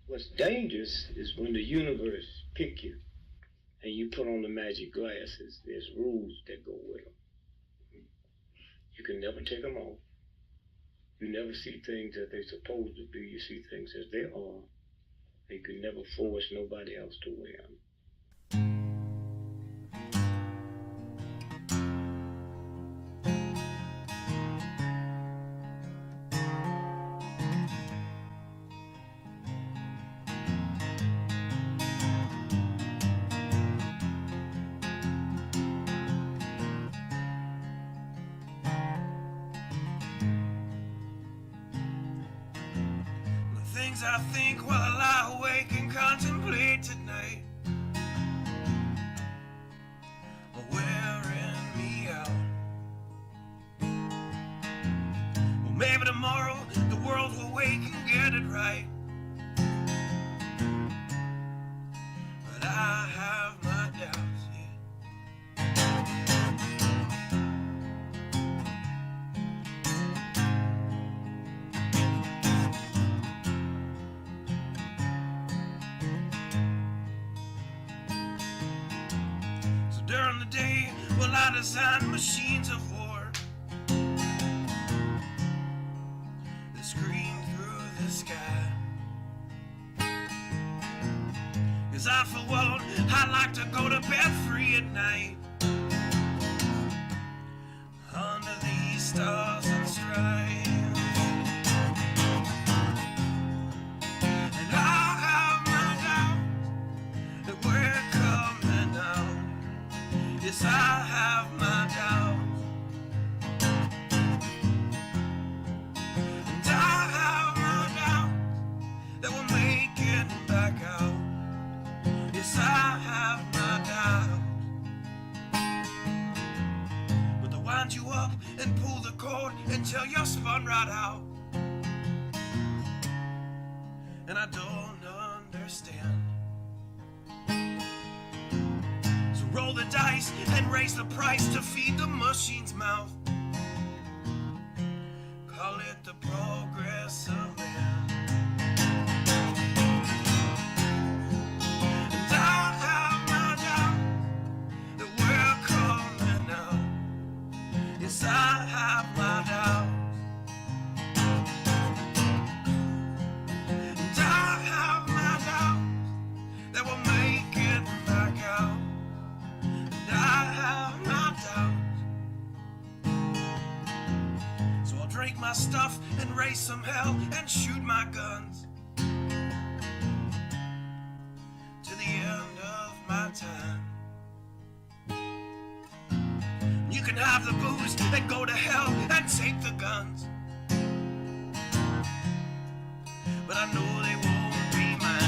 What's dangerous is when the universe pick you and you put on the magic glasses. There's rules that go with them. You can never take them off. You never see things as they're supposed to be. You see things as they are. You can never force nobody else to wear them. Things I think while I lie awake and contemplate tonight are wearing me out. Well, maybe tomorrow the world will wake and get it right, but I have my doubts, yeah. During the day, well, I design machines of war that scream through the sky. 'Cause I, for one, I like to go to bed free at night under these stars and stripes. And I have my doubts that we're coming out. Yes, I have my doubts, and I have my doubts that we'll make it back out. Yes, I have my doubts, but they'll wind you up and pull the cord until you're spun right out. And I don't understand. Roll the dice and raise the price to feed the machine's mouth. Call it the progress of man. And I have my doubt that we're coming out. Yes, I have my doubts. And I have my doubts that we'll make it back out. I have my doubts, so I'll drink my stuff and raise some hell and shoot my guns to the end of my time. You can have the booze and go to hell and take the guns, but I know they won't be mine.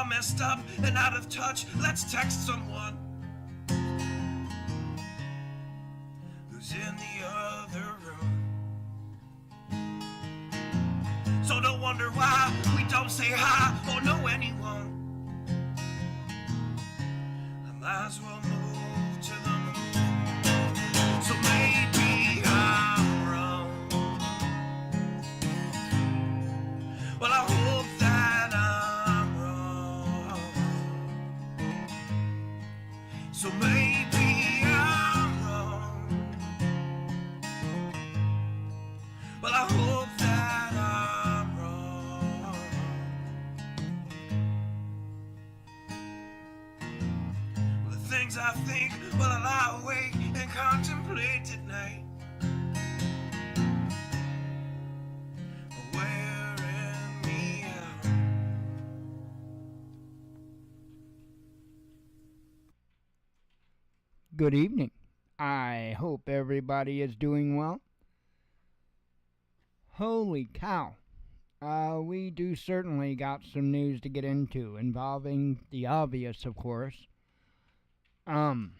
Messed up and out of touch, let's text someone who's in the other room. So don't wonder why we don't say hi or know anyone. I might as well move to the moon. So maybe I'm wrong. Well, I hope that I'm wrong. So maybe I'm wrong. Well, I hope that I'm wrong. Well, the things I think while I lie awake and contemplate at night are wearing me out. Good evening. I hope everybody is doing well. Holy cow. We do certainly got some news to get into involving the obvious, of course. Um,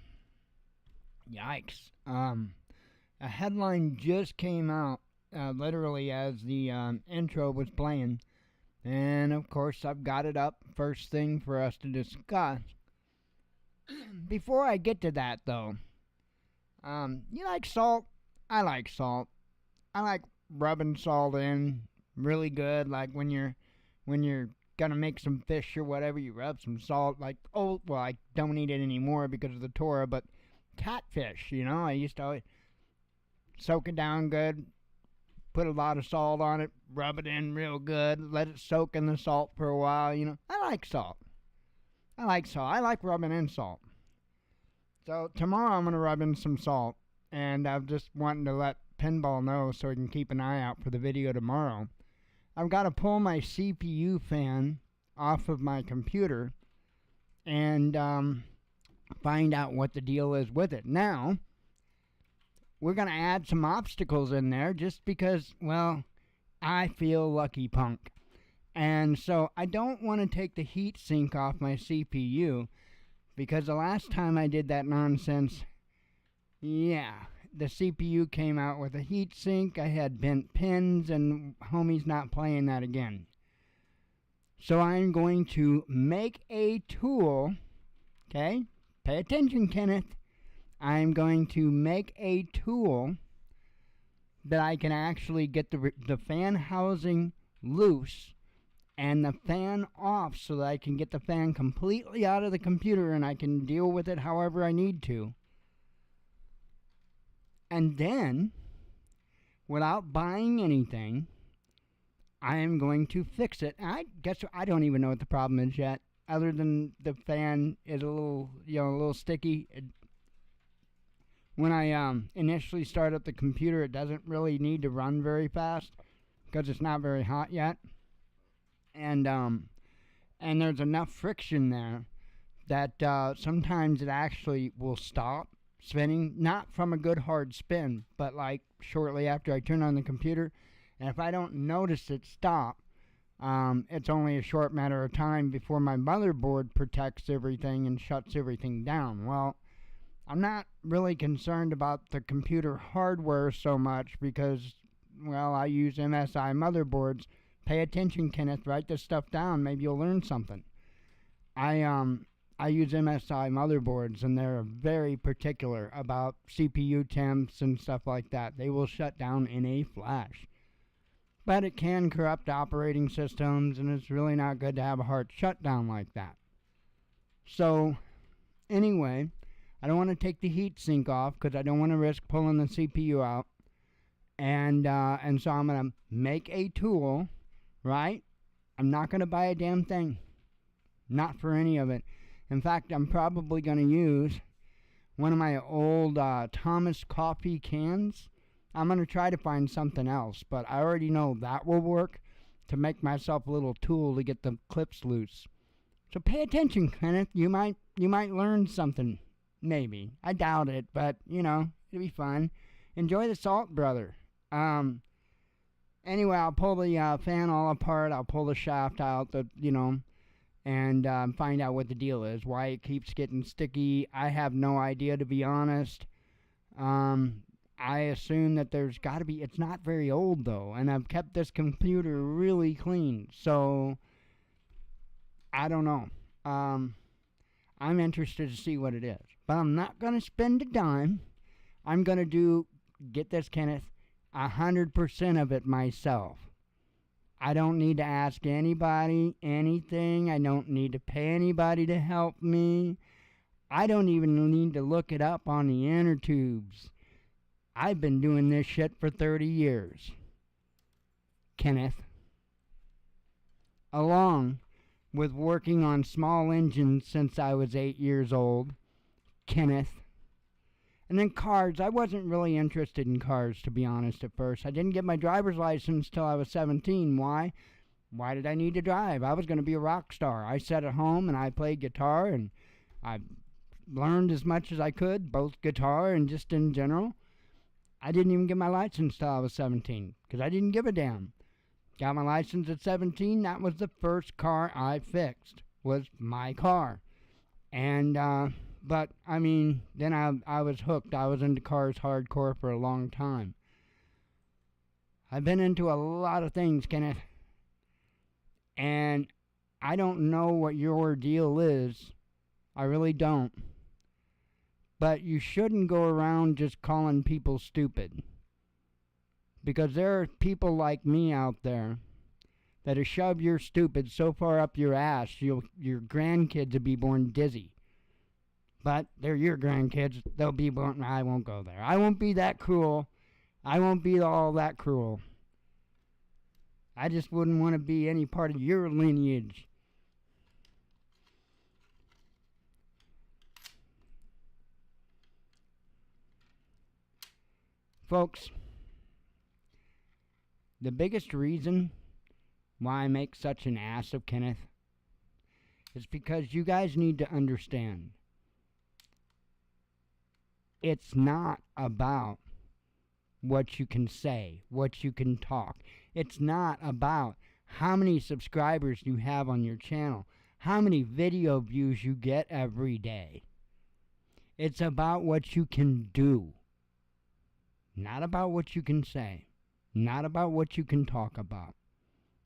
Yikes. A headline just came out, literally as the intro was playing, and of course I've got it up first thing for us to discuss. Before I get to that, though, you like salt? I like salt. I like rubbing salt in really good, like when you're gonna make some fish or whatever, you rub some salt. Like, oh, well, I don't eat it anymore because of the Torah, but catfish, I used to always soak it down good, put a lot of salt on it, rub it in real good, let it soak in the salt for a while. I like salt. I like salt. I like rubbing in salt. So tomorrow I'm gonna rub in some salt, and I'm just wanting to let Pinball know so he can keep an eye out for the video tomorrow. I've got to pull my CPU fan off of my computer and find out what the deal is with it. Now, we're going to add some obstacles in there just because, well, I feel lucky punk. And so I don't want to take the heat sink off my CPU because the last time I did that nonsense, yeah, the CPU came out with a heat sink. I had bent pins, and homie's not playing that again. So I'm going to make a tool. Okay? Pay attention, Kenneth. I'm going to make a tool that I can actually get the fan housing loose and the fan off so that I can get the fan completely out of the computer and I can deal with it however I need to. And then, without buying anything, I am going to fix it. And I guess I don't even know what the problem is yet, other than the fan is a little sticky. When I initially start up the computer, it doesn't really need to run very fast because it's not very hot yet. And there's enough friction there that sometimes it actually will stop spinning, not from a good hard spin, but like shortly after I turn on the computer. And if I don't notice it stop, it's only a short matter of time before my motherboard protects everything and shuts everything down. Well, I'm not really concerned about the computer hardware so much because, well, I use MSI motherboards. Pay attention, Kenneth. Write this stuff down. Maybe you'll learn something. I use MSI motherboards, and they're very particular about CPU temps and stuff like that. They will shut down in a flash. But it can corrupt operating systems, and it's really not good to have a hard shutdown like that. So, anyway, I don't want to take the heat sink off because I don't want to risk pulling the CPU out. And so I'm going to make a tool, right? I'm not going to buy a damn thing. Not for any of it. In fact, I'm probably going to use one of my old Thomas coffee cans. I'm going to try to find something else, but I already know that will work to make myself a little tool to get the clips loose. So pay attention, Kenneth. You might learn something. Maybe. I doubt it, but, it'll be fun. Enjoy the salt, brother. Anyway, I'll pull the fan all apart. I'll pull the shaft out, and find out what the deal is, why it keeps getting sticky. I have no idea, to be honest. I assume that there's got to be, it's not very old though, and I've kept this computer really clean, so I don't know. I'm interested to see what it is, but I'm not going to spend a dime. I'm going to get this, Kenneth, 100% of it myself. I don't need to ask anybody anything. I don't need to pay anybody to help me. I don't even need to look it up on the inner tubes. I've been doing this shit for 30 years. Kenneth. Along with working on small engines since I was 8 years old. Kenneth. And then cars. I wasn't really interested in cars, to be honest, at first. I didn't get my driver's license till I was 17. Why? Why did I need to drive? I was going to be a rock star. I sat at home and I played guitar, and I learned as much as I could, both guitar and just in general. I didn't even get my license till I was 17 because I didn't give a damn. Got my license at 17. That was the first car I fixed, was my car. And, but, I mean, then I was hooked. I was into cars hardcore for a long time. I've been into a lot of things, Kenneth. And I don't know what your deal is. I really don't. But you shouldn't go around just calling people stupid. Because there are people like me out there that have shoved your stupid so far up your ass, your grandkids will be born dizzy. But they're your grandkids. They'll be born... I won't go there. I won't be that cruel. I won't be all that cruel. I just wouldn't want to be any part of your lineage. Folks, the biggest reason why I make such an ass of Kenneth is because you guys need to understand. It's not about what you can say, what you can talk. It's not about how many subscribers you have on your channel, how many video views you get every day. It's about what you can do. Not about what you can say. Not about what you can talk about.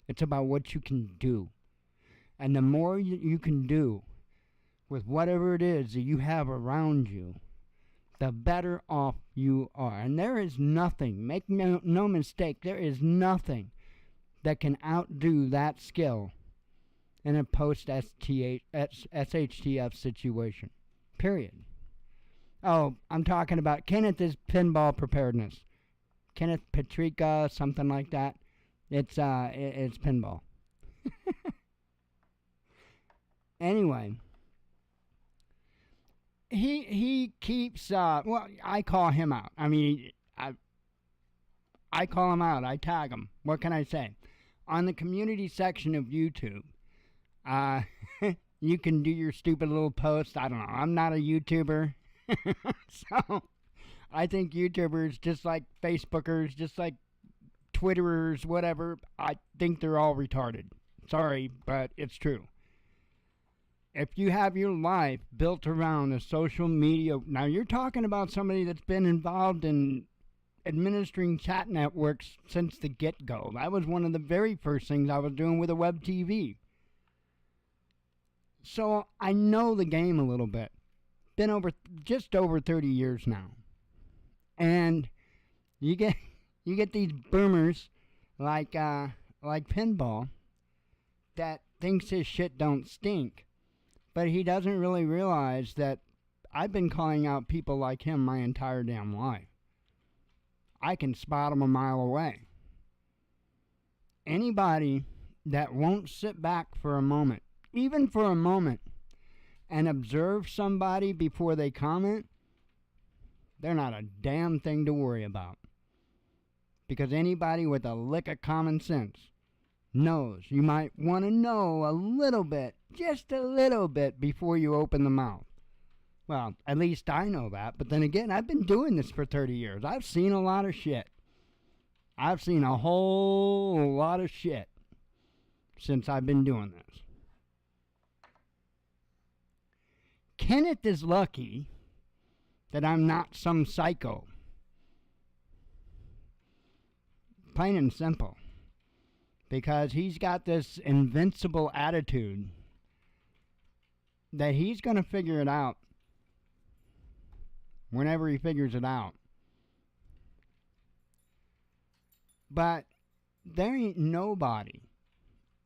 It's about what you can do. And the more you can do with whatever it is that you have around you, the better off you are. And there is nothing, make no mistake, there is nothing that can outdo that skill in a post-SHTF situation. Period. Oh, I'm talking about Kenneth is pinball preparedness. Kenneth Patrica, something like that. It's pinball. Anyway, he keeps well, I call him out. I mean, I call him out. I tag him. What can I say? On the community section of YouTube, you can do your stupid little post. I don't know. I'm not a YouTuber. So, I think YouTubers, just like Facebookers, just like Twitterers, whatever, I think they're all retarded. Sorry, but it's true. If you have your life built around a social media... Now, you're talking about somebody that's been involved in administering chat networks since the get-go. That was one of the very first things I was doing with a web TV. So, I know the game a little bit. Been just over 30 years now. And you get these boomers like Pinball that thinks his shit don't stink. But he doesn't really realize that I've been calling out people like him my entire damn life. I can spot them a mile away. Anybody that won't sit back for a moment, even for a moment, and observe somebody before they comment, they're not a damn thing to worry about. Because anybody with a lick of common sense knows you might want to know a little bit, just a little bit, before you open the mouth. Well, at least I know that. But then again, I've been doing this for 30 years. I've seen a lot of shit. I've seen a whole lot of shit since I've been doing this. Kenneth is lucky that I'm not some psycho. Plain and simple. Because he's got this invincible attitude that he's going to figure it out whenever he figures it out. But there ain't nobody,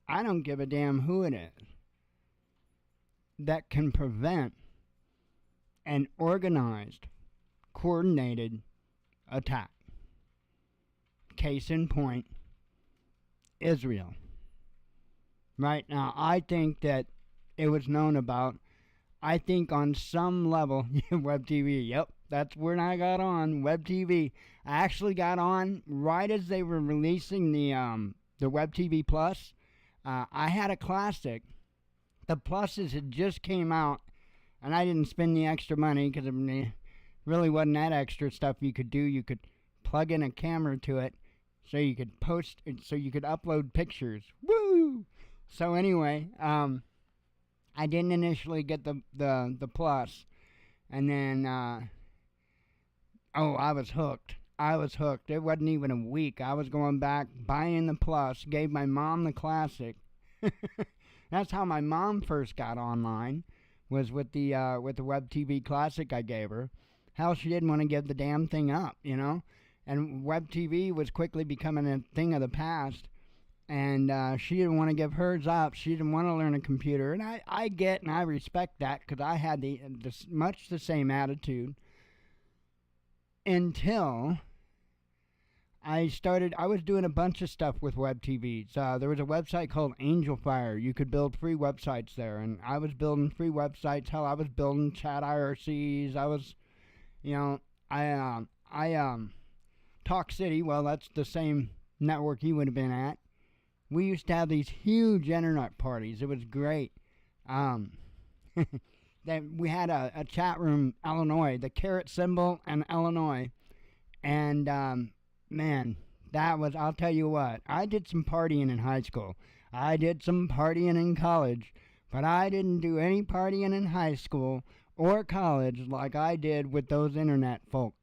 I don't give a damn who it is, that can prevent an organized, coordinated attack. Case in point, Israel. Right now, I think that it was known about. I think on some level, Web TV, yep, that's when I got on, Web TV. I actually got on right as they were releasing the Web TV Plus. I had a classic. The Pluses had just came out, and I didn't spend the extra money because it really wasn't that extra stuff you could do. You could plug in a camera to it, so you could post, so you could upload pictures. Woo! So anyway, I didn't initially get the plus, and then I was hooked. I was hooked. It wasn't even a week. I was going back, buying the plus, gave my mom the classic. That's how my mom first got online, was with the Web TV Classic I gave her. Hell, she didn't want to give the damn thing up, you know? And Web TV was quickly becoming a thing of the past, and she didn't want to give hers up. She didn't want to learn a computer, and I get and I respect that, because I had much the same attitude until I was doing a bunch of stuff with web TVs. There was a website called Angel Fire. You could build free websites there, and I was building free websites. Hell, I was building chat IRCs. I was, Talk City. Well, that's the same network you would have been at. We used to have these huge internet parties. It was great. We had a chat room, Illinois, the caret symbol and Illinois, and man, I'll tell you what, I did some partying in high school. I did some partying in college, but I didn't do any partying in high school or college like I did with those internet folk.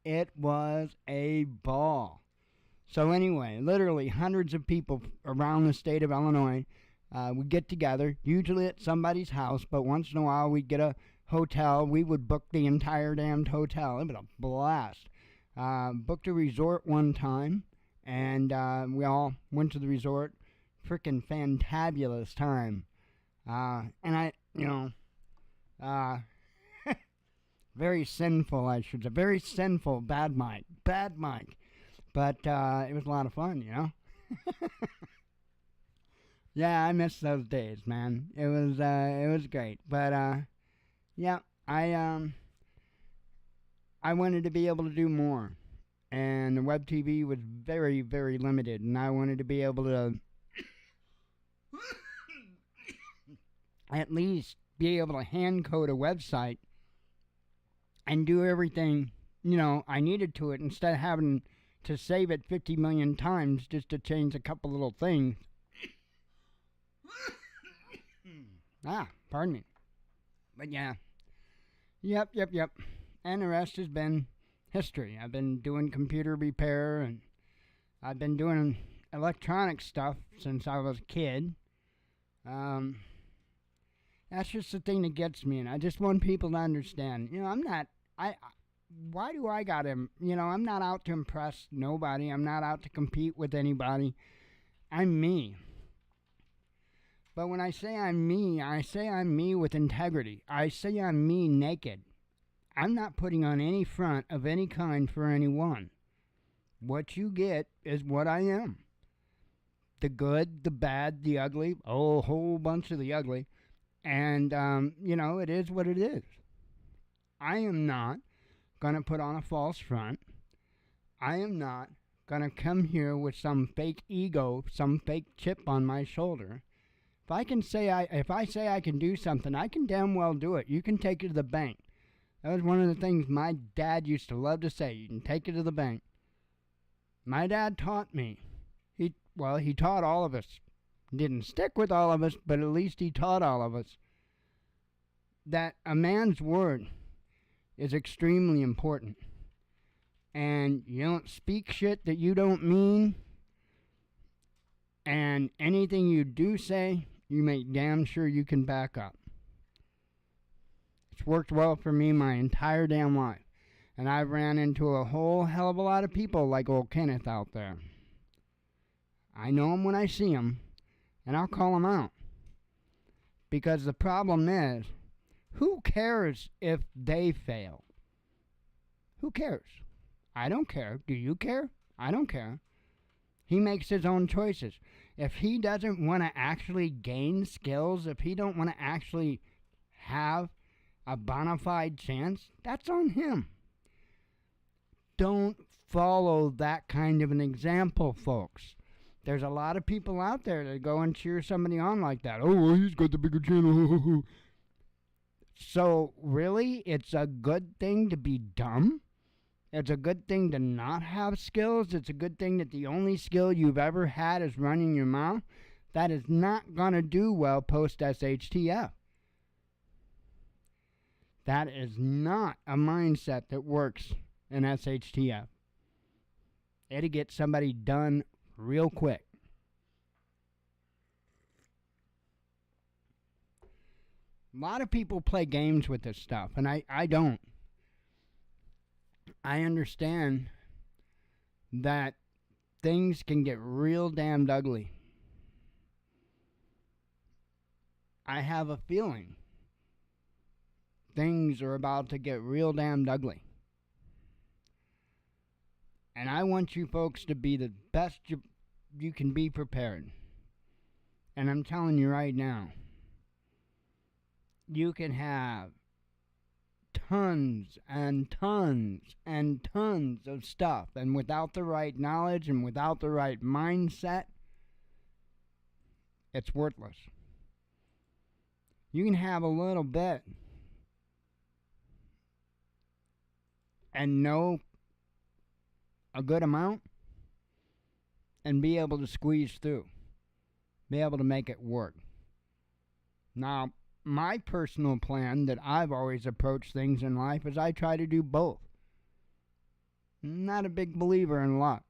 It was a ball. So anyway, literally hundreds of people around the state of Illinois would get together, usually at somebody's house, but once in a while we'd get a hotel. We would book the entire damned hotel. It was a blast. Booked a resort one time, and we all went to the resort. Frickin' fantabulous time. And very sinful, I should say. Very sinful, bad mic. But it was a lot of fun, you know? Yeah, I miss those days, man. It was great. But yeah, I wanted to be able to do more, and the web TV was very, very limited, and I wanted to be able to at least be able to hand code a website and do everything, I needed to it, instead of having to save it 50 million times just to change a couple little things. Pardon me. But yeah. Yep. And the rest has been history. I've been doing computer repair, and I've been doing electronic stuff since I was a kid. That's just the thing that gets me, and I just want people to understand. Why do I got him? I'm not out to impress nobody. I'm not out to compete with anybody. I'm me. But when I say I'm me with integrity. I say I'm me naked. I'm not putting on any front of any kind for anyone. What you get is what I am. The good, the bad, the ugly, a whole bunch of the ugly. And, it is what it is. I am not going to put on a false front. I am not going to come here with some fake ego, some fake chip on my shoulder. If I say I can do something, I can damn well do it. You can take it to the bank. That was one of the things my dad used to love to say. You can take it to the bank. My dad taught me. He taught all of us. Didn't stick with all of us, but at least he taught all of us that a man's word is extremely important. And you don't speak shit that you don't mean. And anything you do say, you make damn sure you can back up. It's worked well for me my entire damn life. And I've ran into a whole hell of a lot of people like old Kenneth out there. I know them when I see them, and I'll call them out. Because the problem is, who cares if they fail? Who cares? I don't care. Do you care? I don't care. He makes his own choices. If he doesn't want to actually gain skills, if he don't want to actually have a bona fide chance, that's on him. Don't follow that kind of an example, folks. There's a lot of people out there that go and cheer somebody on like that. Oh, well, he's got the bigger channel. So, really, it's a good thing to be dumb? It's a good thing to not have skills. It's a good thing that the only skill you've ever had is running your mouth. That is not going to do well post SHTF. That is not a mindset that works in SHTF. It'll get somebody done real quick. A lot of people play games with this stuff, and I don't. I understand that things can get real damned ugly. I have a feeling things are about to get real damned ugly. And I want you folks to be the best you can be prepared. And I'm telling you right now, you can have tons and tons and tons of stuff, and without the right knowledge and without the right mindset, it's worthless. You can have a little bit and know a good amount and be able to squeeze through, be able to make it work. Now, my personal plan that I've always approached things in life is I try to do both. I'm not a big believer in luck.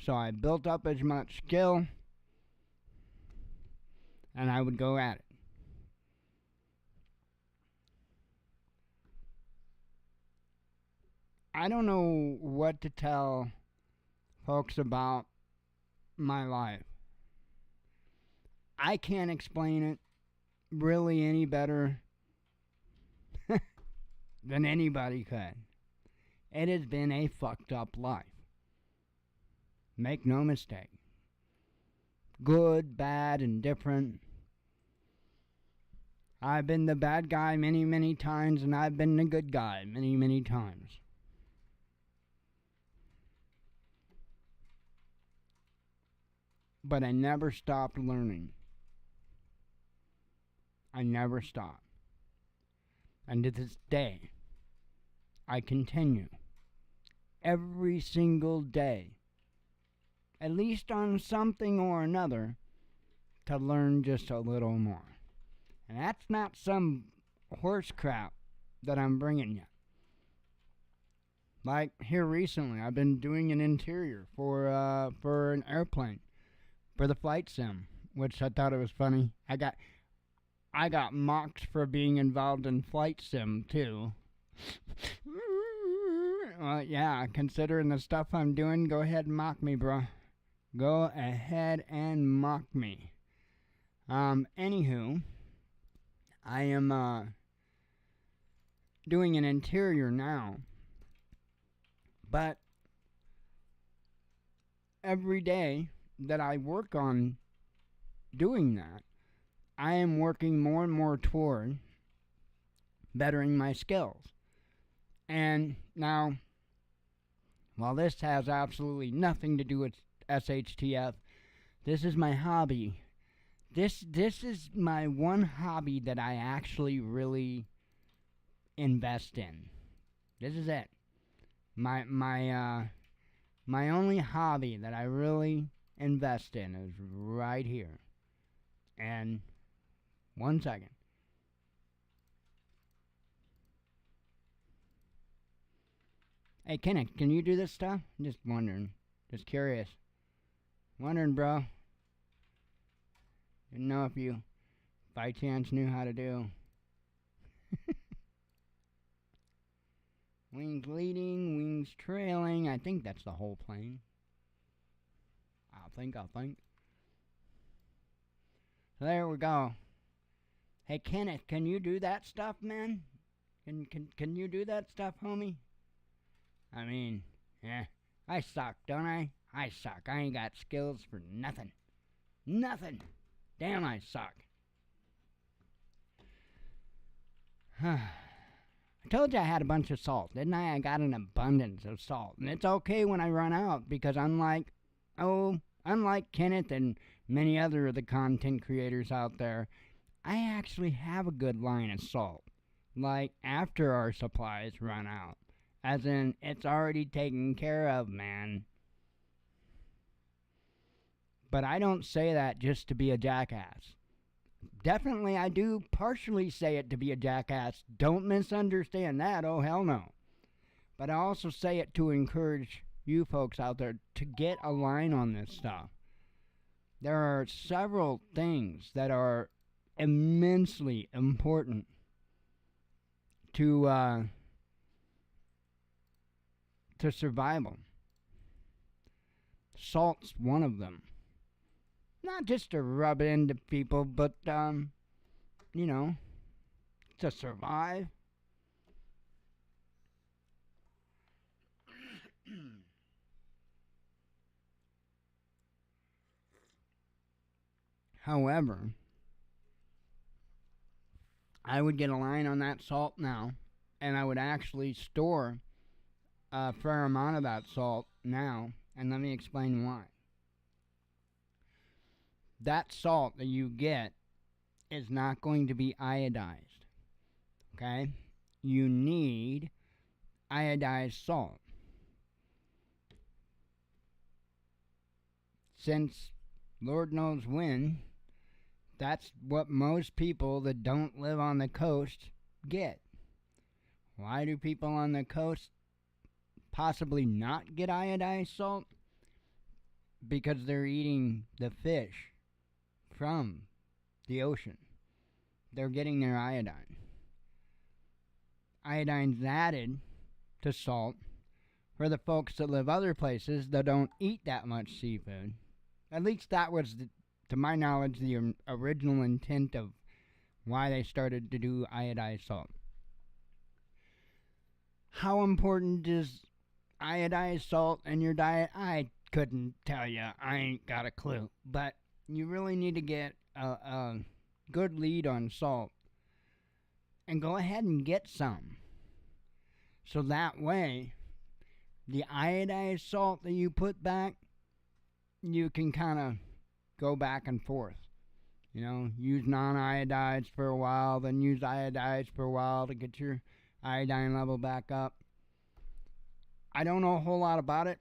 So I built up as much skill and I would go at it. I don't know what to tell folks about my life. I can't explain it really any better than anybody could. It has been a fucked up life. Make no mistake. Good, bad, and different. I've been the bad guy many, many times, and I've been the good guy many, many times. But I never stopped learning. I never stopped. And to this day, I continue every single day, at least on something or another, to learn just a little more. And that's not some horse crap that I'm bringing you. Like here recently, I've been doing an interior for an airplane, for the flight sim, which I thought it was funny. I got mocked for being involved in flight sim too. Well, yeah, considering the stuff I'm doing, go ahead and mock me, bro. Go ahead and mock me. Anywho, I am doing an interior now, but every day that I work on doing that, I am working more and more toward bettering my skills. And now, while this has absolutely nothing to do with SHTF, this is my hobby. This is my one hobby that I actually really invest in. This is it. My only hobby that I really invest in is right here. And one second. Hey, Kenneth, can you do this stuff? Just wondering. Just curious. Wondering, bro. Didn't know if you, by chance, knew how to do. Wings leading, wings trailing. I think that's the whole plane. I'll think. So there we go. Hey, Kenneth, can you do that stuff, man? Can you do that stuff, homie? I mean, I suck, don't I? I suck. I ain't got skills for nothing. Nothing. Damn, I suck. I told you I had a bunch of salt, didn't I? I got an abundance of salt. And it's okay when I run out, because unlike Kenneth and many other of the content creators out there, I actually have a good line of salt. Like, after our supplies run out. As in, it's already taken care of, man. But I don't say that just to be a jackass. Definitely, I do partially say it to be a jackass. Don't misunderstand that. Oh, hell no. But I also say it to encourage you folks out there to get a line on this stuff. There are several things that are immensely important to survival. Salt's one of them. Not just to rub it into people, but, you know, to survive. However, I would get a line on that salt now, and I would actually store a fair amount of that salt now, and let me explain why. That salt that you get is not going to be iodized, okay? You need iodized salt. Since Lord knows when, that's what most people that don't live on the coast get. Why do people on the coast possibly not get iodized salt? Because they're eating the fish from the ocean. They're getting their iodine. Iodine's added to salt for the folks that live other places that don't eat that much seafood. At least that was, to my knowledge, the original intent of why they started to do iodized salt. How important is iodized salt in your diet? I couldn't tell you. I ain't got a clue. But you really need to get a good lead on salt. And go ahead and get some. So that way, the iodized salt that you put back, you can kind of go back and forth. You know, use non-iodized for a while, then use iodized for a while to get your iodine level back up. I don't know a whole lot about it.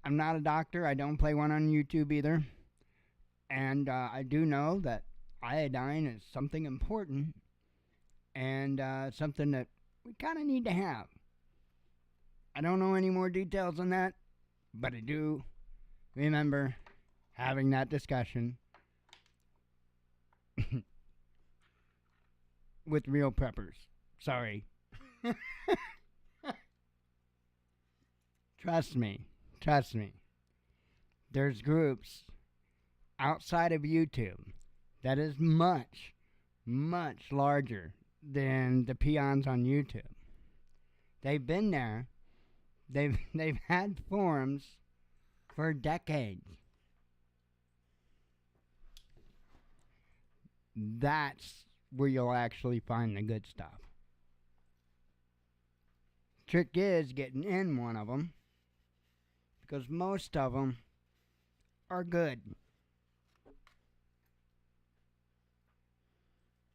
I'm not a doctor. I don't play one on YouTube either. And I do know that iodine is something important and something that we kind of need to have. I don't know any more details on that, but I do remember having that discussion with real preppers. Sorry. Trust me. There's groups outside of YouTube that is much, much larger than the peons on YouTube. They've been there. They've had forums for decades. That's where you'll actually find the good stuff. Trick is getting in one of them, because most of them are good.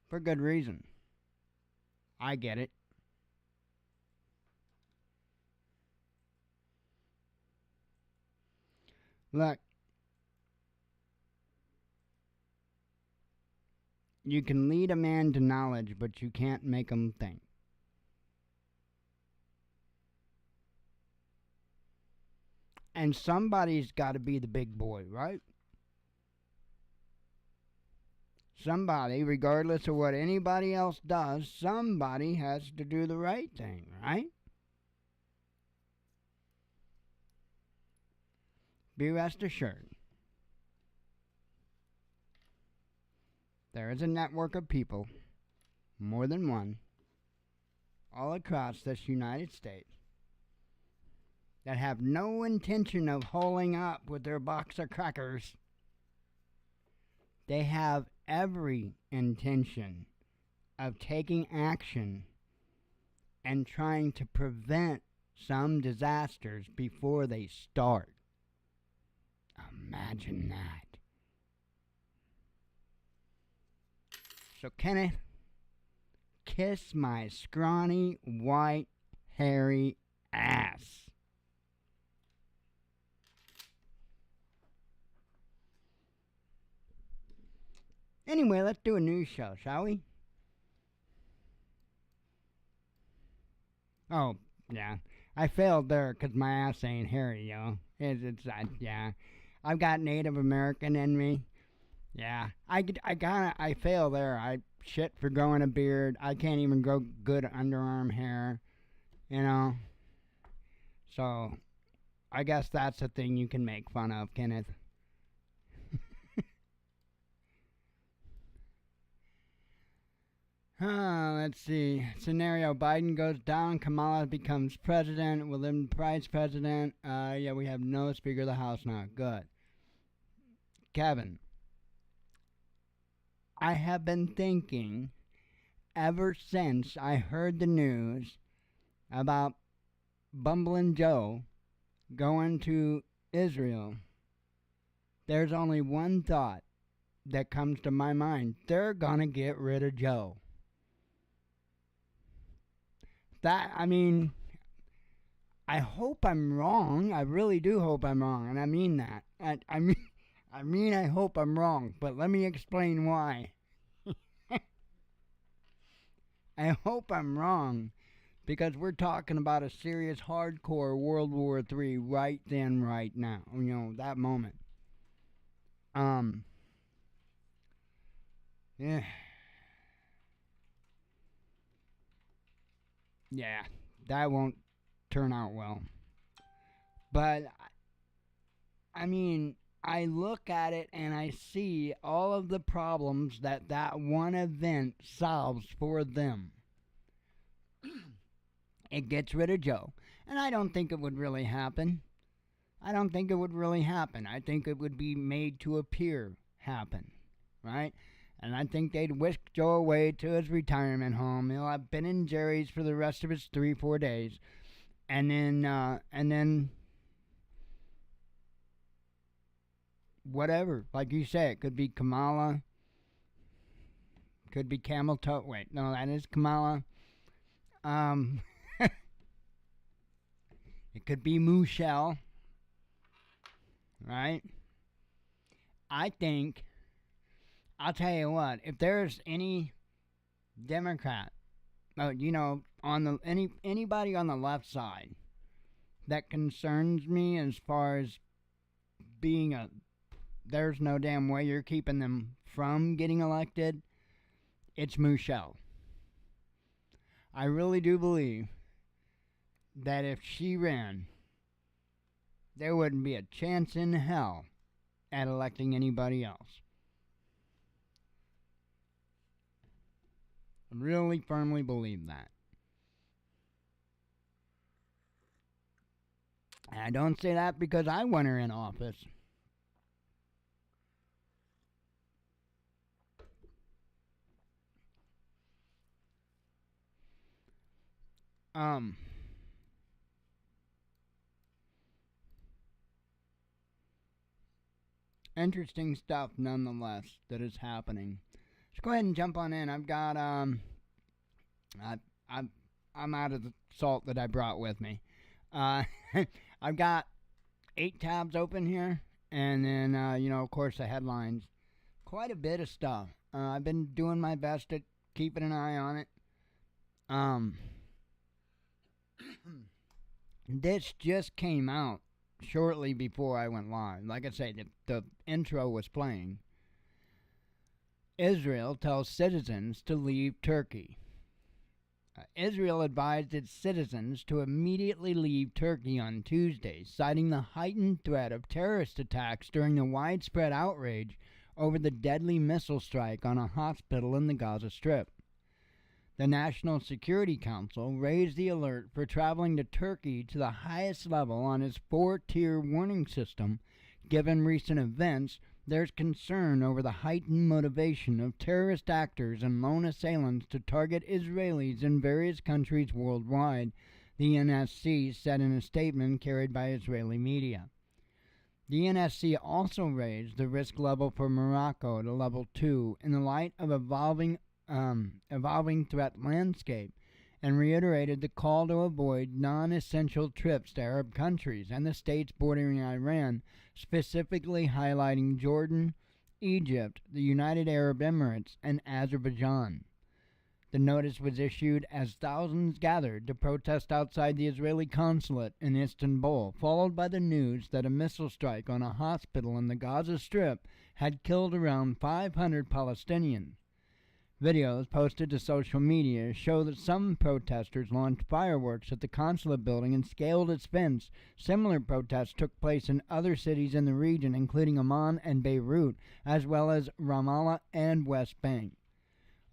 For good reason. I get it. Look, you can lead a man to knowledge, but you can't make him think. And somebody's got to be the big boy, right? Somebody, regardless of what anybody else does, somebody has to do the right thing, right? Be rest assured, there is a network of people, more than one, all across this United States, that have no intention of holding up with their box of crackers. They have every intention of taking action and trying to prevent some disasters before they start. Imagine that. So, Kenneth, kiss my scrawny, white, hairy ass. Anyway, let's do a news show, shall we? Oh, yeah. I failed there because my ass ain't hairy, yo. Yeah. I've got Native American in me. Yeah. I fail there. I shit for growing a beard. I can't even grow good underarm hair, you know? So, I guess that's a thing you can make fun of, Kenneth. Let's see. Scenario: Biden goes down, Kamala becomes president, William Price president. Yeah, we have no Speaker of the House now. Good. Kevin, I have been thinking ever since I heard the news about Bumbling Joe going to Israel. There's only one thought that comes to my mind. They're gonna get rid of Joe. I hope I'm wrong. I really do hope I'm wrong, and I mean that. I hope I'm wrong, but let me explain why. I hope I'm wrong, because we're talking about a serious, hardcore World War III right then, right now. You know, that moment. Yeah. Yeah, that won't turn out well. But, I look at it and I see all of the problems that one event solves for them. It gets rid of Joe. And I don't think it would really happen. I think it would be made to appear happen, right? And I think they'd whisk Joe away to his retirement home. He'll have Ben and Jerry's for the rest of his 3-4 days. And then whatever. Like you say, it could be Kamala. Could be Camel Toe. Wait, no, that is Kamala. It could be Michelle. Right? I'll tell you what, if there's any Democrat, anybody on the left side that concerns me as far as being there's no damn way you're keeping them from getting elected, it's Michelle. I really do believe that if she ran, there wouldn't be a chance in hell at electing anybody else. I really firmly believe that. And I don't say that because I want her in office. Interesting stuff nonetheless that is happening. Let's go ahead and jump on in. I've got I'm out of the salt that I brought with me. I've got 8 tabs open here, and then of course the headlines. Quite a bit of stuff. I've been doing my best at keeping an eye on it. This just came out shortly before I went live. Like I say, the intro was playing. Israel tells citizens to leave Turkey. Israel advised its citizens to immediately leave Turkey on Tuesday, citing the heightened threat of terrorist attacks during the widespread outrage over the deadly missile strike on a hospital in the Gaza Strip. The National Security Council raised the alert for traveling to Turkey to the highest level on its 4-tier warning system. Given recent events, there's concern over the heightened motivation of terrorist actors and lone assailants to target Israelis in various countries worldwide, the NSC said in a statement carried by Israeli media. The NSC also raised the risk level for Morocco to level 2 in the light of evolving threat landscape and reiterated the call to avoid non-essential trips to Arab countries and the states bordering Iran, specifically highlighting Jordan, Egypt, the United Arab Emirates, and Azerbaijan. The notice was issued as thousands gathered to protest outside the Israeli consulate in Istanbul, followed by the news that a missile strike on a hospital in the Gaza Strip had killed around 500 Palestinians. Videos posted to social media show that some protesters launched fireworks at the consulate building and scaled its fence. Similar protests took place in other cities in the region, including Amman and Beirut, as well as Ramallah and West Bank.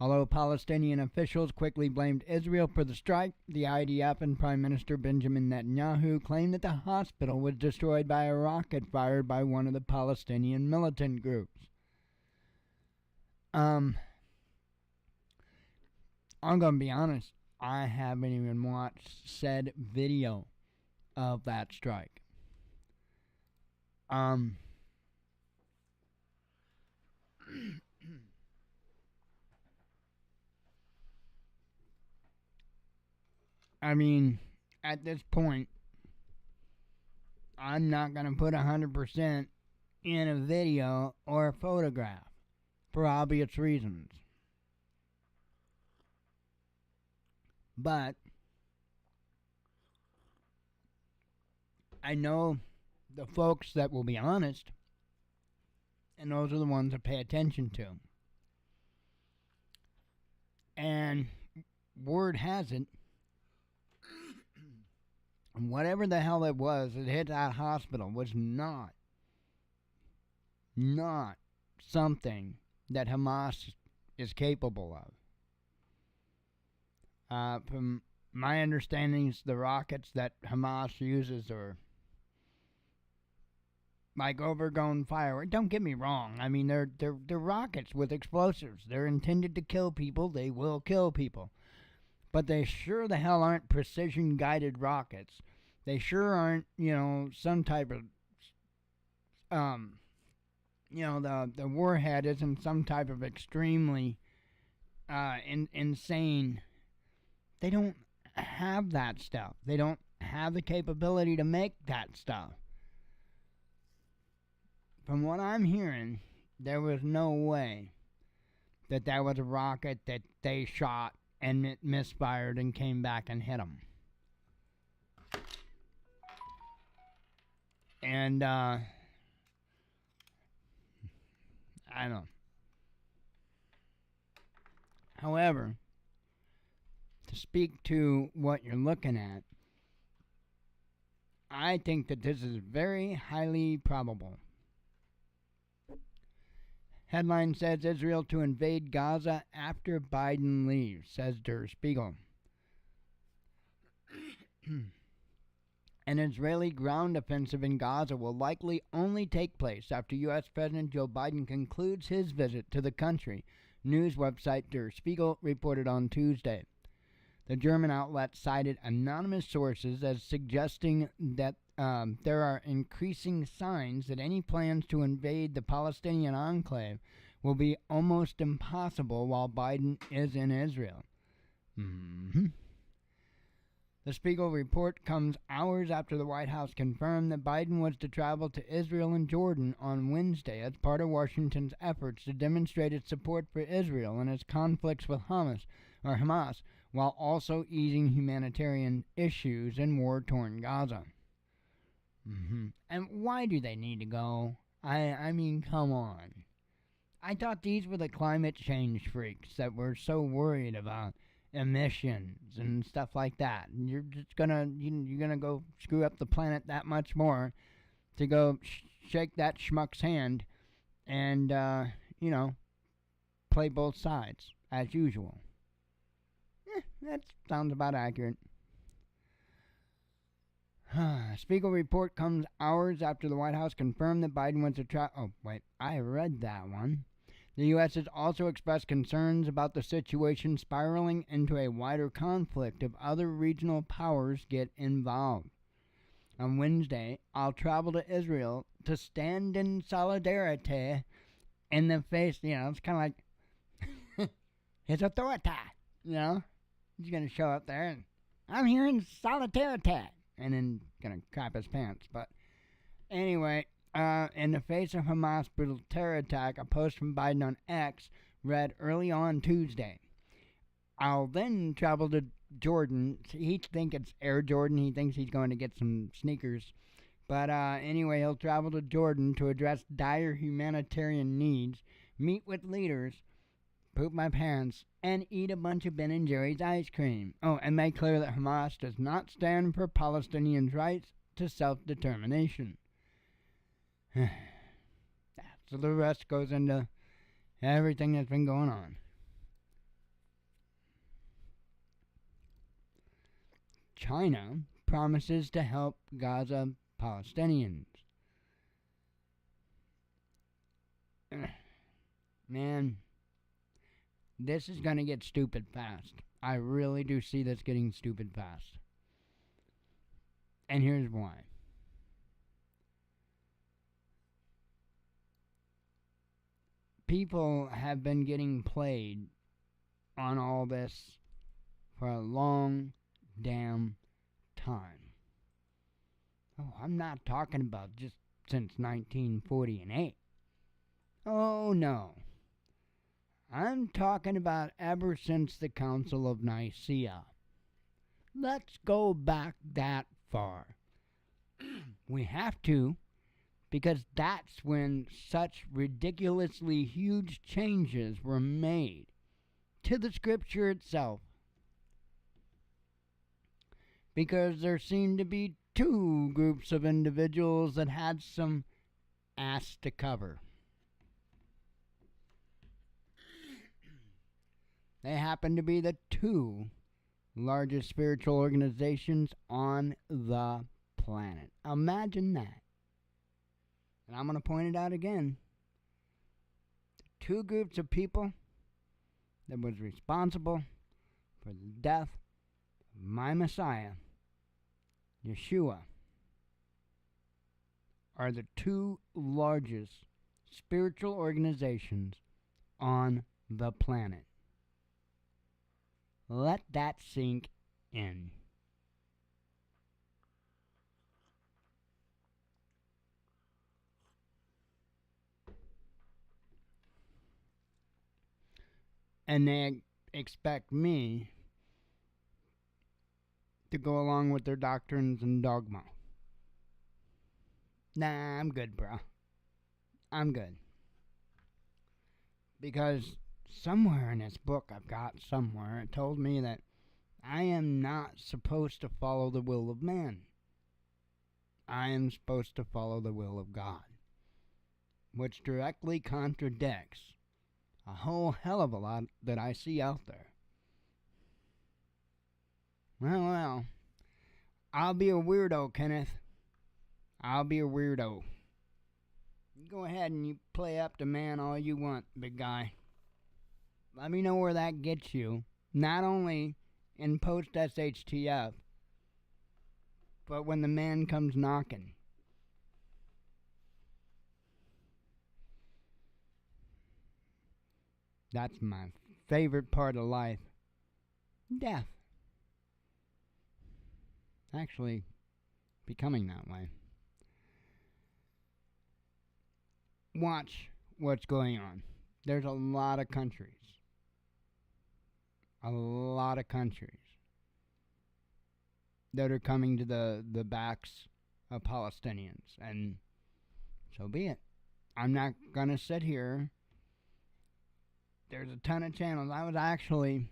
Although Palestinian officials quickly blamed Israel for the strike, the IDF and Prime Minister Benjamin Netanyahu claimed that the hospital was destroyed by a rocket fired by one of the Palestinian militant groups. I'm going to be honest, I haven't even watched said video of that strike. I mean, at this point, I'm not going to put 100% in a video or a photograph for obvious reasons. But I know the folks that will be honest, and those are the ones that pay attention to. And word has it, whatever the hell it was that hit that hospital was not something that Hamas is capable of. From my understandings, the rockets that Hamas uses are like overgrown fireworks. Don't get me wrong. I mean, they're rockets with explosives. They're intended to kill people. They will kill people. But they sure the hell aren't precision-guided rockets. They sure aren't, some type of, the warhead isn't some type of extremely insane. They don't have that stuff. They don't have the capability to make that stuff. From what I'm hearing, there was no way that was a rocket that they shot and it misfired and came back and hit them. And, I don't know. However, to speak to what you're looking at, I think that this is very highly probable. Headline says Israel to invade Gaza after Biden leaves, says Der Spiegel. An Israeli ground offensive in Gaza will likely only take place after U.S. President Joe Biden concludes his visit to the country, news website Der Spiegel reported on Tuesday. The German outlet cited anonymous sources as suggesting that there are increasing signs that any plans to invade the Palestinian enclave will be almost impossible while Biden is in Israel. The Spiegel report comes hours after the White House confirmed that Biden was to travel to Israel and Jordan on Wednesday as part of Washington's efforts to demonstrate its support for Israel and its conflicts with Hamas, while also easing humanitarian issues in war-torn Gaza. And why do they need to go? I mean, come on. I thought these were the climate change freaks that were so worried about emissions and stuff like that. And you're just you're gonna go screw up the planet that much more to go shake that schmuck's hand and, play both sides as usual. That sounds about accurate. Spiegel report comes hours after the White House confirmed that Biden went to oh, wait, I read that one. The U.S. has also expressed concerns about the situation spiraling into a wider conflict if other regional powers get involved. On Wednesday, I'll travel to Israel to stand in solidarity in the face, it's kind of like his authority, He's going to show up there and I'm hearing solitaire attack. And then going to crap his pants. But anyway, in the face of Hamas' brutal terror attack, a post from Biden on X read early on Tuesday. I'll then travel to Jordan. He thinks it's Air Jordan. He thinks he's going to get some sneakers. But anyway, he'll travel to Jordan to address dire humanitarian needs, meet with leaders, poop my pants, and eat a bunch of Ben & Jerry's ice cream. Oh, and make clear that Hamas does not stand for Palestinians' rights to self-determination. So the rest goes into everything that's been going on. China promises to help Gaza Palestinians. Man, this is going to get stupid fast. I really do see this getting stupid fast. And here's why. People have been getting played on all this for a long damn time. Oh, I'm not talking about just since 1948. Oh, no. I'm talking about ever since the Council of Nicaea. Let's go back that far. We have to, because that's when such ridiculously huge changes were made to the scripture itself. Because there seemed to be two groups of individuals that had some ass to cover. They happen to be the two largest spiritual organizations on the planet. Imagine that. And I'm going to point it out again. Two groups of people that was responsible for the death of my Messiah, Yeshua, are the two largest spiritual organizations on the planet. Let that sink in. And they expect me to go along with their doctrines and dogma. Nah, I'm good, bro. I'm good. Because somewhere in this book I've got somewhere, it told me that I am not supposed to follow the will of man. I am supposed to follow the will of God, which directly contradicts a whole hell of a lot that I see out there. Well, I'll be a weirdo, Kenneth. I'll be a weirdo. You go ahead and you play up to man all you want, big guy. Let me know where that gets you. Not only in post-SHTF, but when the man comes knocking. That's my favorite part of life. Death. Actually, becoming that way. Watch what's going on. There's a lot of countries. A lot of countries that are coming to the backs of Palestinians. And so be it. I'm not going to sit here. There's a ton of channels. I was actually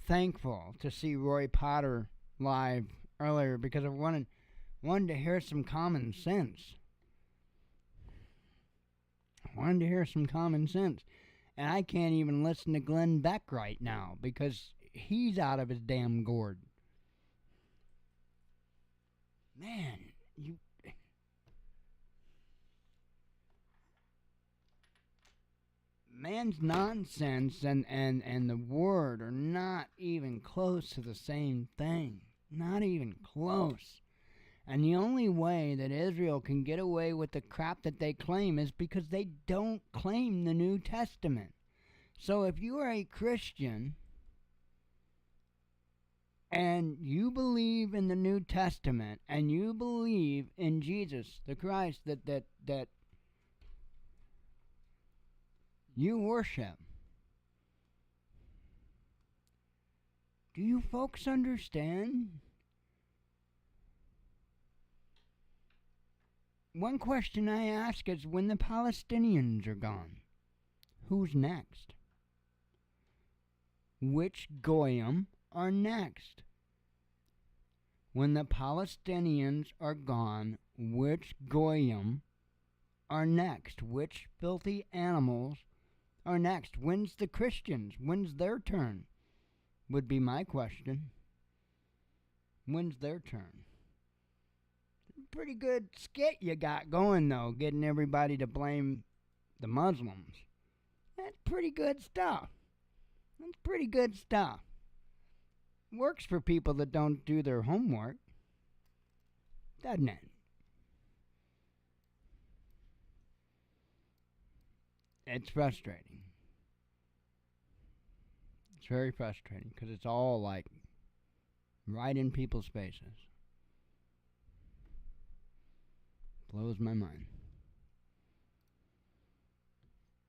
thankful to see Roy Potter live earlier because I wanted to hear some common sense. I wanted to hear some common sense. And I can't even listen to Glenn Beck right now because he's out of his damn gourd. Man, man's nonsense and the word are not even close to the same thing. Not even close. And the only way that Israel can get away with the crap that they claim is because they don't claim the New Testament. So if you are a Christian and you believe in the New Testament, and you believe in Jesus, the Christ that you worship, do you folks understand? One question I ask is, when the Palestinians are gone, who's next? Which Goyim are next? When the Palestinians are gone, which Goyim are next? Which filthy animals are next? When's the Christians? When's their turn? Would be my question. When's their turn? Pretty good skit you got going, though, getting everybody to blame the Muslims. That's pretty good stuff. That's pretty good stuff. Works for people that don't do their homework, doesn't it? It's frustrating. It's very frustrating because it's all like right in people's faces. Blows my mind.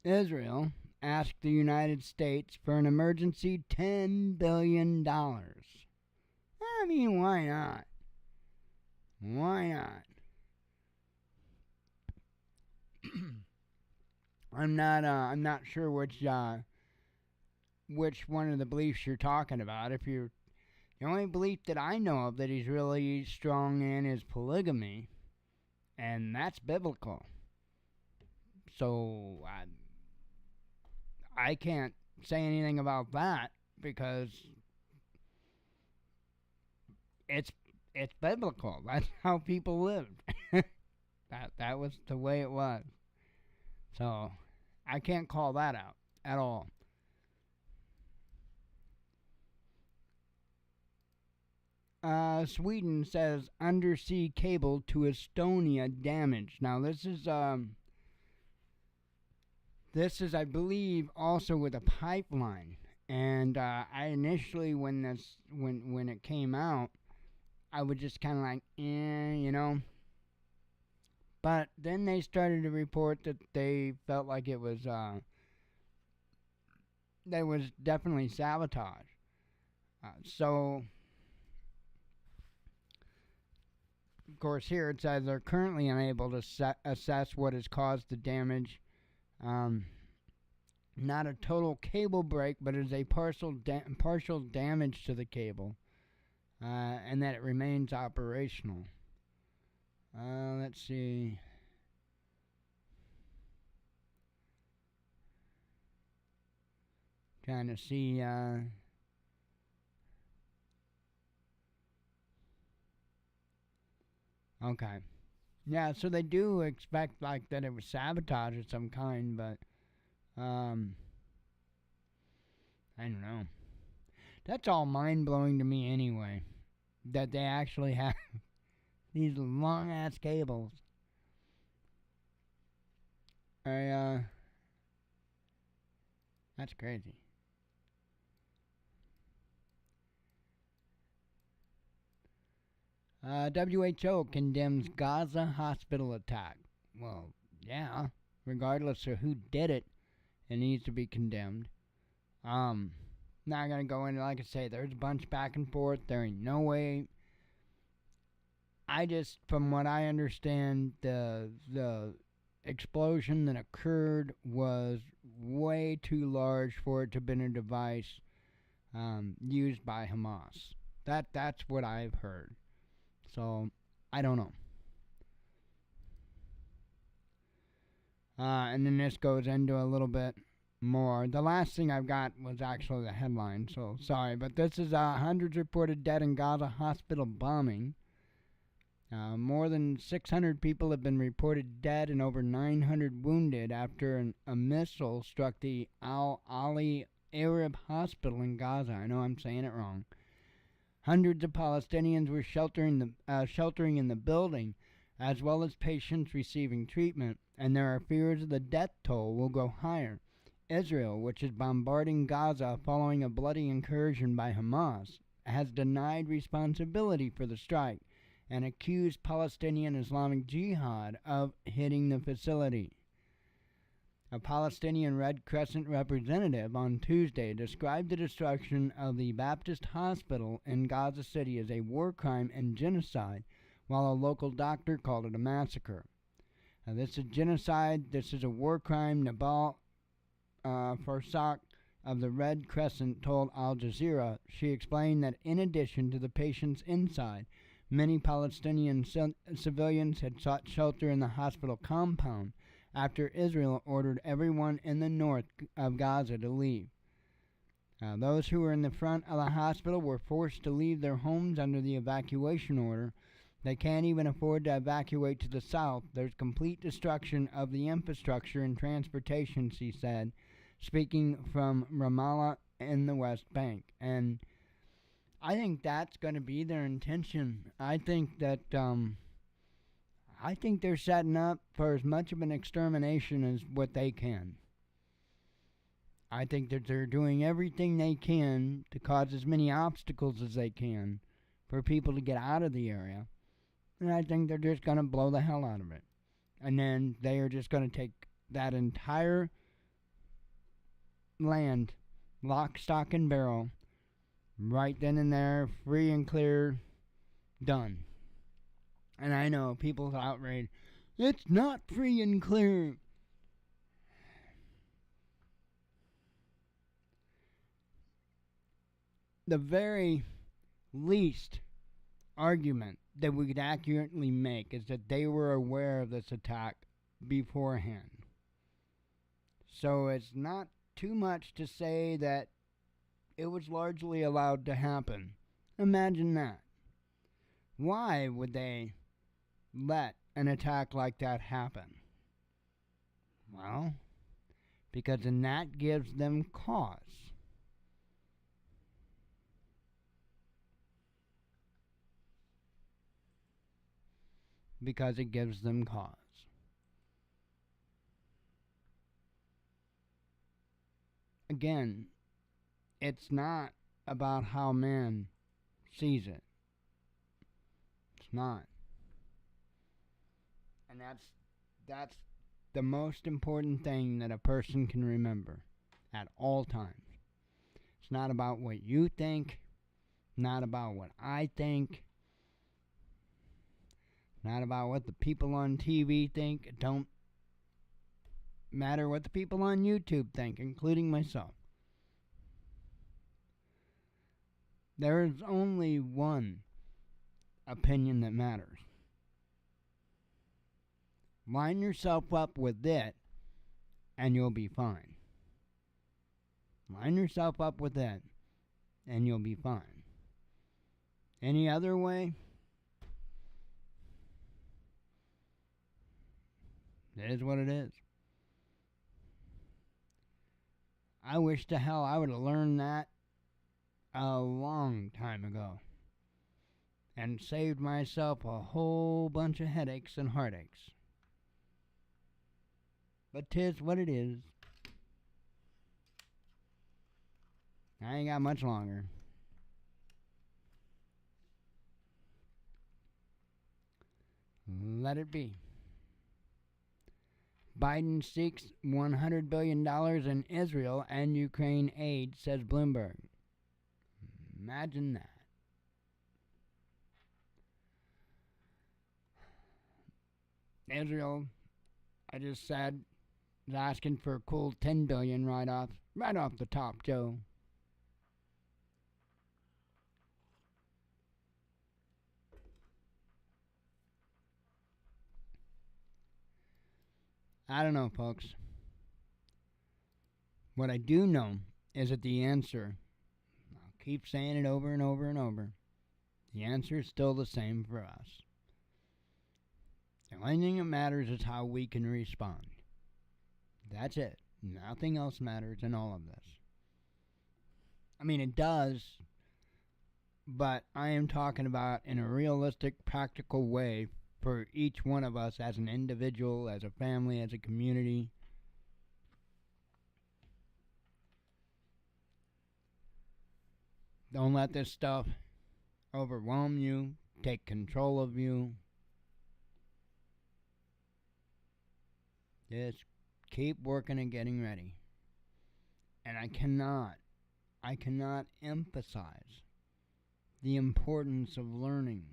Israel asked the United States for an emergency $10 billion. I mean, why not? Why not? I'm not sure which one of the beliefs you're talking about. If you're the only belief that I know of that he's really strong in is polygamy, and that's biblical. So I can't say anything about that because it's biblical. That's how people lived. that was the way it was. So I can't call that out at all. Sweden says undersea cable to Estonia damaged. Now this is I believe also with a pipeline. And I initially when it came out, I was just kind of like, you know. But then they started to report that they felt like it was there was definitely sabotage. So, of course, here it says they're currently unable to assess what has caused the damage. Not a total cable break, but it is a partial damage to the cable, and that it remains operational. Let's see. Trying to see. Okay. Yeah, so they do expect like that it was sabotage of some kind, but I don't know. That's all mind-blowing to me anyway. That they actually have these long-ass cables. That's crazy. WHO condemns Gaza hospital attack. Well, yeah. Regardless of who did it, it needs to be condemned. Not gonna go into, like I say, there's a bunch back and forth. There ain't no way. I just, from what I understand, the explosion that occurred was way too large for it to have been a device used by Hamas. That's what I've heard. So, I don't know. And then this goes into a little bit more. The last thing I've got was actually the headline, so sorry. But this is hundreds reported dead in Gaza hospital bombing. More than 600 people have been reported dead and over 900 wounded after a missile struck the Al-Ali Arab Hospital in Gaza. I know I'm saying it wrong. Hundreds of Palestinians were sheltering in the building, as well as patients receiving treatment, and there are fears the death toll will go higher. Israel, which is bombarding Gaza following a bloody incursion by Hamas, has denied responsibility for the strike and accused Palestinian Islamic Jihad of hitting the facility. A Palestinian Red Crescent representative on Tuesday described the destruction of the Baptist hospital in Gaza City as a war crime and genocide, while a local doctor called it a massacre. Now, this is genocide. This is a war crime. Nabal Farsak of the Red Crescent told Al Jazeera. She explained that in addition to the patients inside, many Palestinian civilians had sought shelter in the hospital compound after Israel ordered everyone in the north of Gaza to leave. Those who were in the front of the hospital were forced to leave their homes under the evacuation order. They can't even afford to evacuate to the south. There's complete destruction of the infrastructure and transportation, she said, speaking from Ramallah in the West Bank. And I think that's going to be their intention. I think that they're setting up for as much of an extermination as what they can. I think that they're doing everything they can to cause as many obstacles as they can for people to get out of the area. And I think they're just going to blow the hell out of it. And then they are just going to take that entire land, lock, stock, and barrel, right then and there, free and clear, done. And I know people's outraged. It's not free and clear. The very least argument that we could accurately make is that they were aware of this attack beforehand. So it's not too much to say that it was largely allowed to happen. Imagine that. Why would they let an attack like that happen? Well, because then that gives them cause. Because it gives them cause. Again, it's not about how man sees it. It's not. And that's the most important thing that a person can remember at all times. It's not about what you think, not about what I think, not about what the people on TV think. It don't matter what the people on YouTube think, including myself. There is only one opinion that matters. Line yourself up with it, and you'll be fine. Line yourself up with it, and you'll be fine. Any other way? It is what it is. I wish to hell I would have learned that a long time ago and saved myself a whole bunch of headaches and heartaches. But 'tis what it is. I ain't got much longer. Let it be. Biden seeks $100 billion in Israel and Ukraine aid, says Bloomberg. Imagine that. Israel, I just said, is asking for a cool $10 billion right off the top, Joe. I don't know, folks. What I do know is that the answer, I'll keep saying it over and over and over, the answer is still the same for us. The only thing that matters is how we can respond. That's it. Nothing else matters in all of this. I mean, it does, but I am talking about in a realistic, practical way for each one of us as an individual, as a family, as a community. Don't let this stuff overwhelm you, take control of you. Just keep working and getting ready. And I cannot emphasize the importance of learning.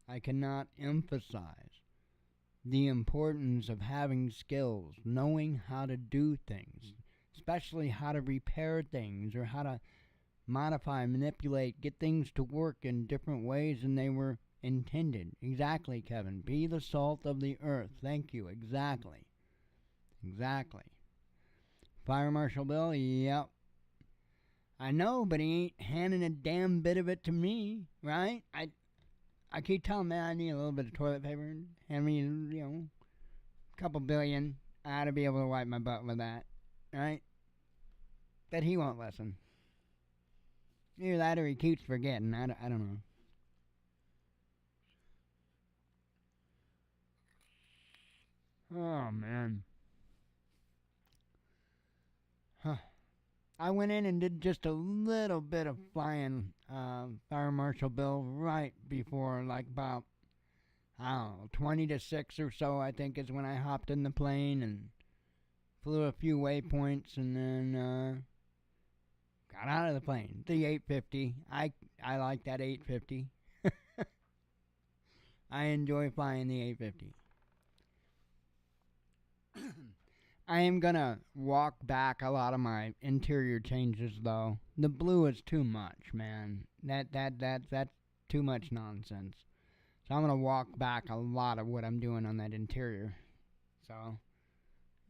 I cannot emphasize the importance of having skills, knowing how to do things, especially how to repair things or how to modify, manipulate, get things to work in different ways than they were intended. Exactly, Kevin. Be the salt of the earth. Thank you. Exactly. Fire Marshal Bill, yep. I know, but he ain't handing a damn bit of it to me, right? I keep telling him, man, I need a little bit of toilet paper. Hand me, a couple billion. I ought to be able to wipe my butt with that, right? But he won't listen. Either that or he keeps forgetting. I don't know. Oh, man. Huh. I went in and did just a little bit of flying Fire Marshal Bill right before, like about, I don't know, 20 to 6 or so, I think is when I hopped in the plane and flew a few waypoints and then got out of the plane. The 850. I like that 850. I enjoy flying the 850. I am gonna walk back a lot of my interior changes though. The blue is too much, man. That's too much nonsense. So I'm gonna walk back a lot of what I'm doing on that interior. So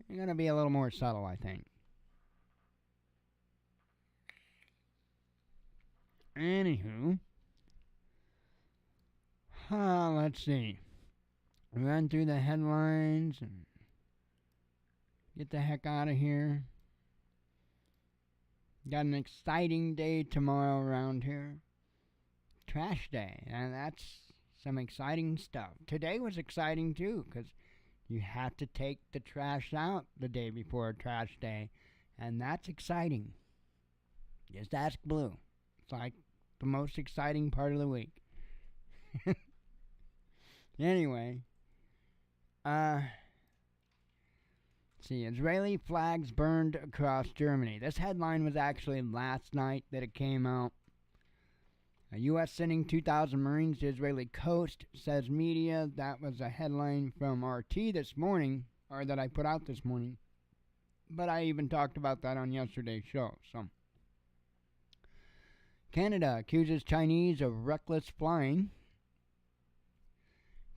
I'm gonna be a little more subtle, I think. Anywho, let's see. Run through the headlines and get the heck out of here. Got an exciting day tomorrow around here. Trash day, and that's some exciting stuff. Today was exciting too, because you have to take the trash out the day before trash day, and that's exciting. Just ask Blue. It's like the most exciting part of the week. Anyway, see, Israeli flags burned across Germany. This headline was actually last night that it came out. A U.S. sending 2,000 Marines to Israeli coast, says media. That was a headline from RT this morning, or that I put out this morning. But I even talked about that on yesterday's show. So, Canada accuses Chinese of reckless flying.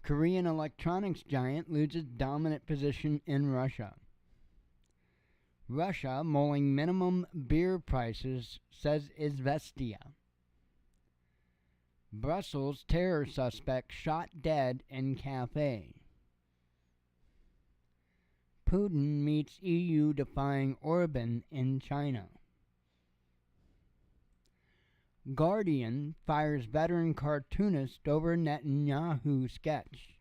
Korean electronics giant loses dominant position in Russia. Russia mulling minimum beer prices, says Izvestia. Brussels terror suspect shot dead in cafe. Putin meets EU defying Orban in China. Guardian fires veteran cartoonist over Netanyahu sketch.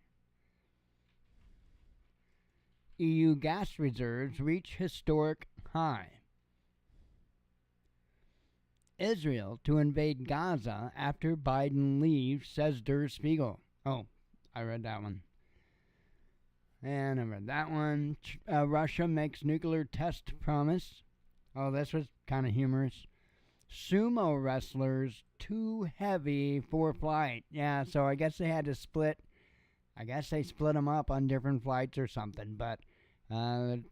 EU gas reserves reach historic high. Israel to invade Gaza after Biden leaves, says Der Spiegel. Oh, I read that one. And I read that one. Russia makes nuclear test promise. Oh, this was kind of humorous. Sumo wrestlers too heavy for flight. Yeah, so I guess they had to split. I guess they split them up on different flights or something. But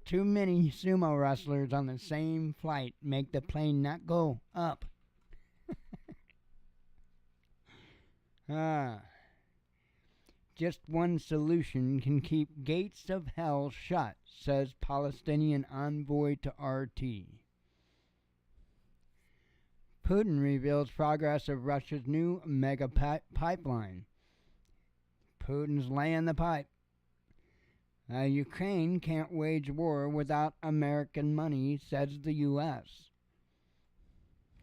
too many sumo wrestlers on the same flight make the plane not go up. Just one solution can keep gates of hell shut, says Palestinian envoy to RT. Putin reveals progress of Russia's new mega pipeline. Putin's laying the pipe. Ukraine can't wage war without American money, says the U.S.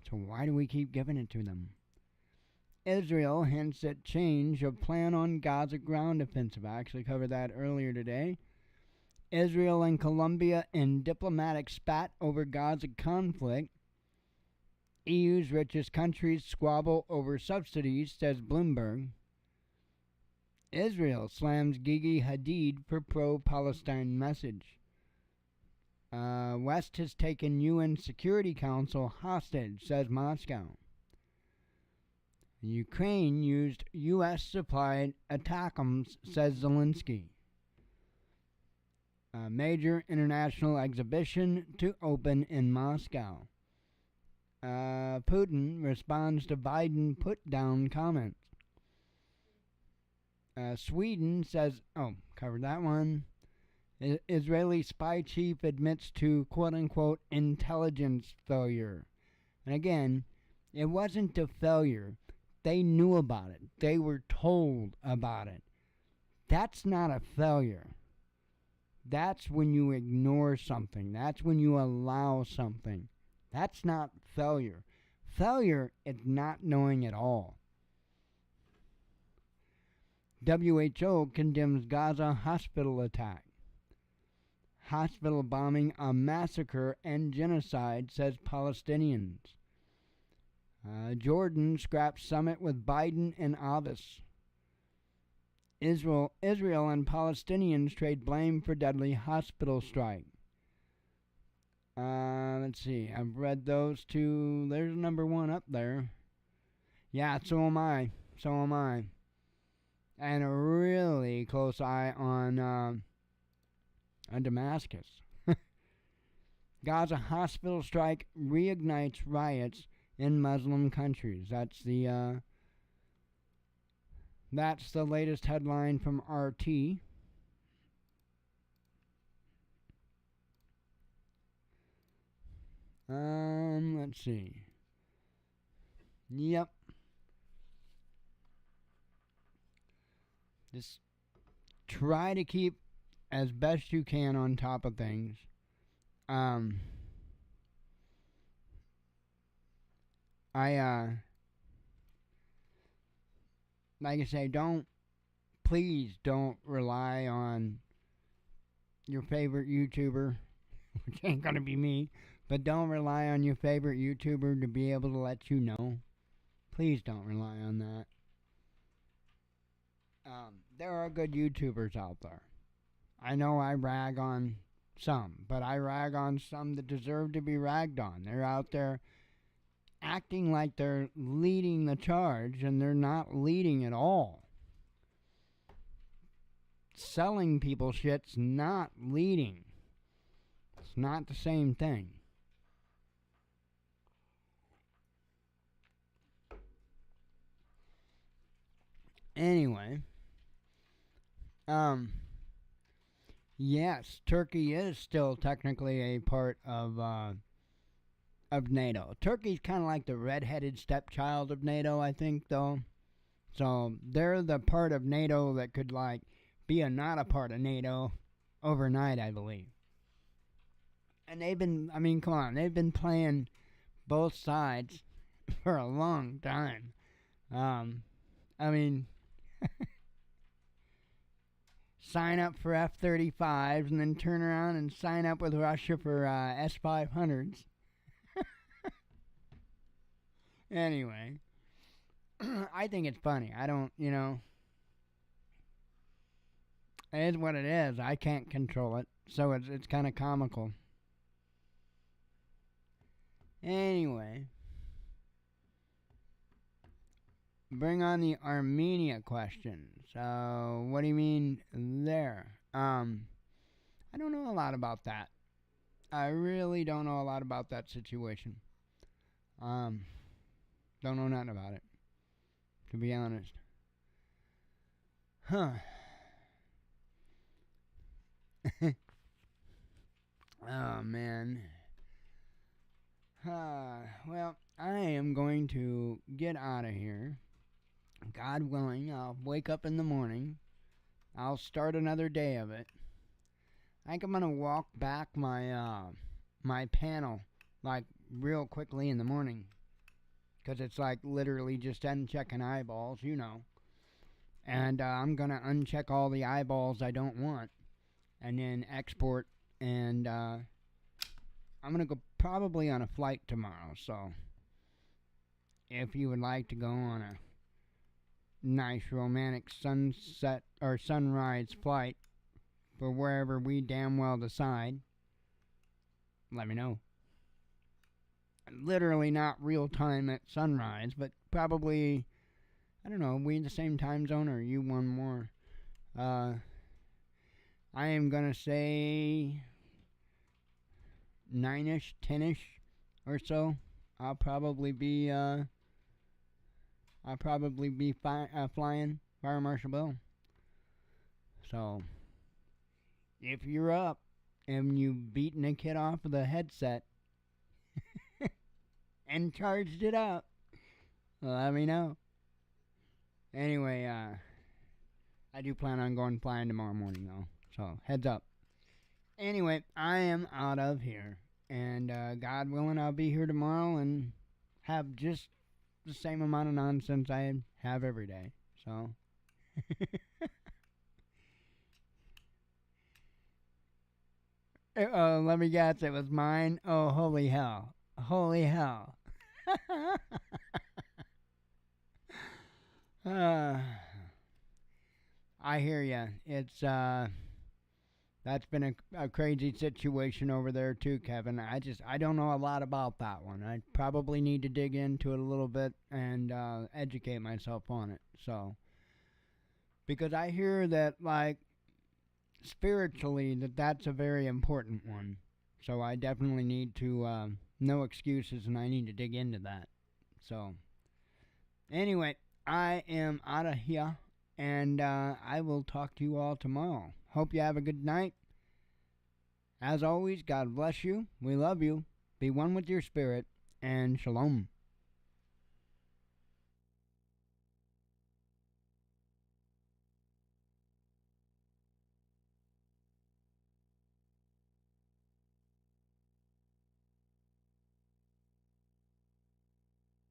So why do we keep giving it to them? Israel hints at change of plan on Gaza ground offensive. I actually covered that earlier today. Israel and Colombia in diplomatic spat over Gaza conflict. EU's richest countries squabble over subsidies, says Bloomberg. Israel slams Gigi Hadid for pro-Palestine message. West has taken UN Security Council hostage, says Moscow. Ukraine used U.S.-supplied ATACMS, says Zelensky. A major international exhibition to open in Moscow. Putin responds to Biden put-down comments. Sweden says, covered that one. Israeli spy chief admits to quote-unquote intelligence failure. And again, it wasn't a failure. They knew about it. They were told about it. That's not a failure. That's when you ignore something. That's when you allow something. That's not failure. Failure is not knowing at all. WHO condemns Gaza hospital attack. Hospital bombing a massacre and genocide, says Palestinians. Jordan scraps summit with Biden and Abbas. Israel and Palestinians trade blame for deadly hospital strike. Let's see. I've read those two. There's number one up there. Yeah, so am I. And a really close eye on Damascus. Gaza hospital strike reignites riots in Muslim countries. That's the latest headline from RT. Let's see. Yep. Just try to keep as best you can on top of things. Like I say, please don't rely on your favorite YouTuber, which ain't gonna be me, but don't rely on your favorite YouTuber to be able to let you know. Please don't rely on that. There are good YouTubers out there. I know I rag on some, but I rag on some that deserve to be ragged on. They're out there acting like they're leading the charge, and they're not leading at all. Selling people shit's not leading. It's not the same thing. Anyway, yes, Turkey is still technically a part of NATO. Turkey's kind of like the red-headed stepchild of NATO, I think, though. So they're the part of NATO that could, like, be not a part of NATO overnight, I believe. And they've been, come on, they've been playing both sides for a long time. Sign up for F-35s and then turn around and sign up with Russia for S-500s. Anyway, I think it's funny. I don't, it is what it is. I can't control it, so it's kind of comical. Anyway, bring on the Armenia question. So, what do you mean there? I don't know a lot about that. I really don't know a lot about that situation. Don't know nothing about it, to be honest. Huh. Oh, man. Well, I am going to get out of here. God willing, I'll wake up in the morning. I'll start another day of it. I think I'm going to walk back my panel, like, real quickly in the morning. Because it's like literally just unchecking eyeballs, And I'm going to uncheck all the eyeballs I don't want. And then export. And I'm going to go probably on a flight tomorrow. So if you would like to go on a nice romantic sunset or sunrise flight for wherever we damn well decide, let me know. Literally not real time at sunrise, but probably, I don't know, we in the same time zone or you one more. I am gonna say 9ish, 10ish or so. I'll probably be flying Fire Marshal Bill. So if you're up and you've beaten a kid off with a headset and charged it up, let me know. Anyway, I do plan on going flying tomorrow morning though, so heads up. Anyway, I am out of here, and God willing, I'll be here tomorrow and have just the same amount of nonsense I have every day. So let me guess, it was mine. Oh, holy hell! Holy hell! I hear ya. It's that's been a crazy situation over there too, Kevin. I don't know a lot about that one. I probably need to dig into it a little bit and educate myself on it. So, because I hear that, like, spiritually, that's a very important one. So I definitely need to no excuses, and I need to dig into that. So, anyway, I am out of here, and I will talk to you all tomorrow. Hope you have a good night. As always, God bless you. We love you. Be one with your spirit, and shalom.